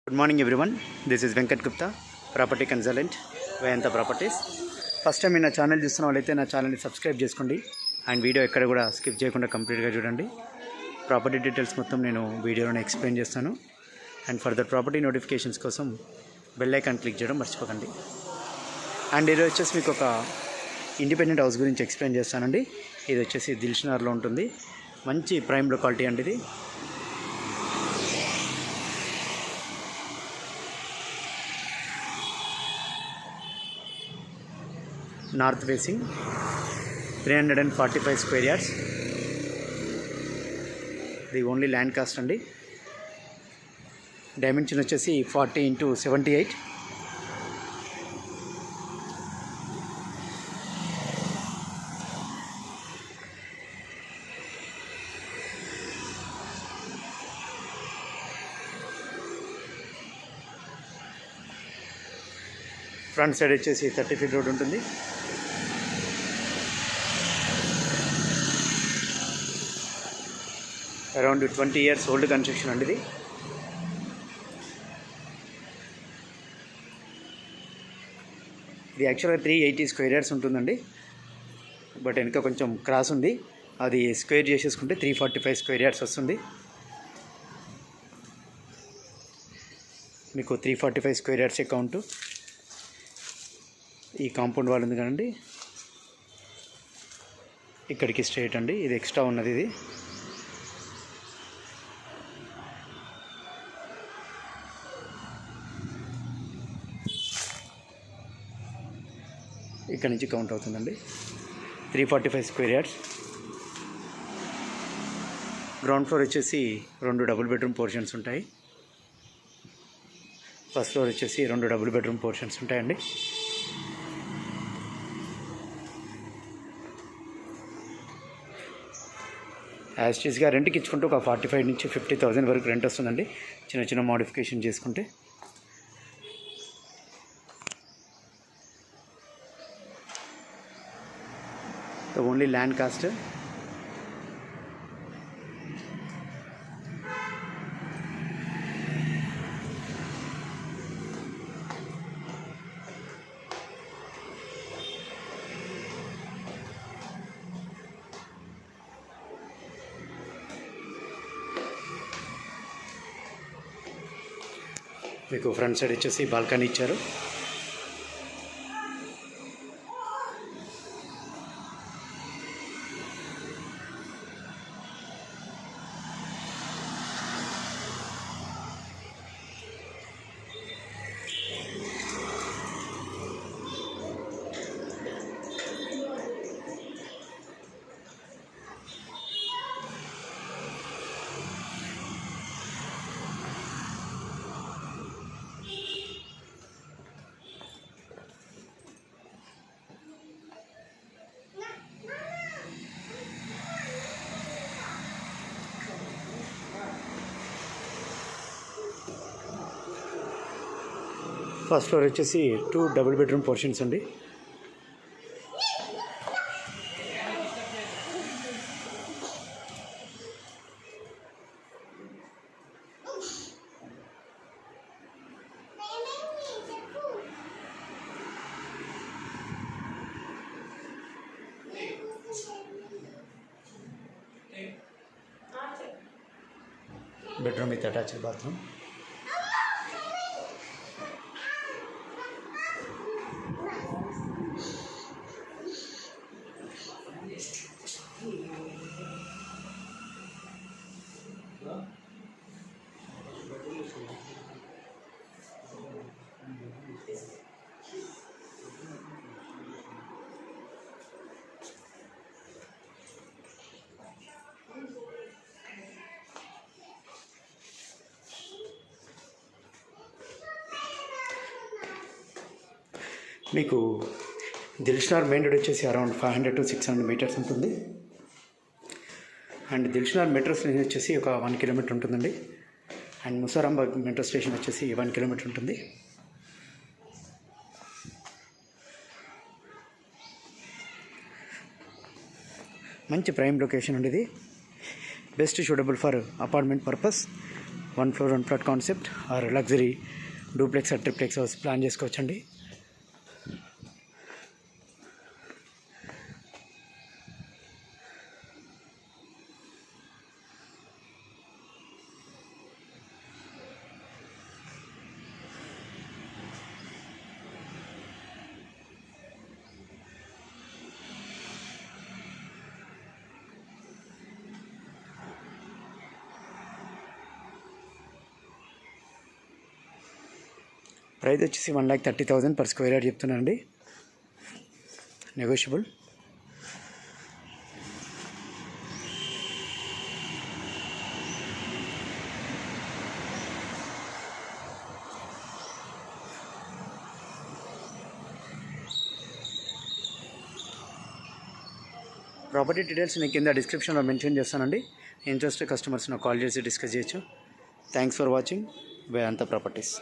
Good morning everyone. This is Venkat Gupta, property consultant, Vayanta Properties. First time నా channel చూస్తున్న వాళ్ళైతే నా ఛానల్ని సబ్స్క్రైబ్ చేసుకోండి అండ్ వీడియో ఎక్కడ కూడా స్కిప్ చేయకుండా కంప్లీట్గా చూడండి. ప్రాపర్టీ డీటెయిల్స్ మొత్తం నేను వీడియోలోనే ఎక్స్ప్లెయిన్ చేస్తాను. అండ్ ఫర్దర్ ప్రాపర్టీ నోటిఫికేషన్స్ కోసం బెల్ ఐకాన్ క్లిక్ చేయడం మర్చిపోకండి. అండ్ ఇది వచ్చేసి మీకు ఒక ఇండిపెండెంట్ హౌస్ గురించి ఎక్స్ప్లెయిన్ చేస్తానండి. ఇది వచ్చేసి దిల్షుక్నగర్లో ఉంటుంది. మంచి ప్రైమ్ లొకాలిటీ అండి ఇది. North facing 345 square yards. ఇది ఓన్లీ ల్యాండ్ కాస్ట్ అండి. డైమెన్షన్ వచ్చేసి 40x78. ఫ్రంట్ సైడ్ వచ్చేసి 30 ఫీట్ రోడ్ ఉంటుంది. అరౌండ్ 20 ఇయర్స్ ఓల్డ్ కన్స్ట్రక్షన్ అండి ఇది. ఇది యాక్చువల్గా 380 స్క్వేర్ యార్డ్స్ ఉంటుందండి. బట్ వెనక కొంచెం క్రాస్ ఉంది, అది స్క్వేర్ చేసేసుకుంటే 345 స్క్వేర్ యార్డ్స్ వస్తుంది. మీకు 345 స్క్వేర్ యార్డ్స్ అకౌంట్. ఈ కాంపౌండ్ వాల్ ఉంది కదండి, ఇక్కడికి స్ట్రైట్ అండి. ఇది ఎక్స్ట్రా ఉన్నది. ఇది ఇక్కడ నుంచి కౌంట్ అవుతుందండి. 345 స్క్వేర్ యార్డ్స్. గ్రౌండ్ ఫ్లోర్ వచ్చేసి 2 డబుల్ బెడ్రూమ్ పోర్షన్స్ ఉంటాయి. ఫస్ట్ ఫ్లోర్ వచ్చేసి 2 డబుల్ బెడ్రూమ్ పోర్షన్స్ ఉంటాయండి. యాజ్ టీస్గా రెంట్కి ఇచ్చుకుంటే ఒక 45 నుంచి 50,000 వరకు రెంట్ వస్తుందండి, చిన్న చిన్న మోడిఫికేషన్ చేసుకుంటే. Only land cost. మీకు ఫ్రంట్ సైడ్ వచ్చేసి బాల్కనీ ఇచ్చారు. ఫస్ట్ ఫ్లోర్ వచ్చేసి 2 డబుల్ బెడ్రూమ్ పోర్షన్స్ అండి. Bedroom with attached bathroom. మీకు దిల్షుక్నగర్ మెయిన్ రోడ్ వచ్చేసి అరౌండ్ 500 to 600 మీటర్స్ ఉంటుంది. అండ్ దిల్షుక్నగర్ మెట్రో స్టేషన్ వచ్చేసి ఒక 1 కిలోమీటర్ ఉంటుందండి. అండ్ ముసారాంబాగ్ మెట్రో స్టేషన్ వచ్చేసి 1 కిలోమీటర్ ఉంటుంది. మంచి ప్రైమ్ లొకేషన్ అండి ఇది. Best suitable for apartment purpose. 1 floor 1 plot concept or luxury duplex or triplex house plan చేసుకోవచ్చండి. ప్రైస్ వచ్చేసి 1,30,000 per square yard చెప్తున్నానండి, నెగోషియబుల్. ప్రాపర్టీ డీటెయిల్స్ నేను కింద డిస్క్రిప్షన్లో మెన్షన్ చేస్తానండి. ఇంట్రెస్ట్ కస్టమర్స్ నాకు కాల్ చేసి డిస్కస్ చేయొచ్చు. Thanks for watching Vedanta properties.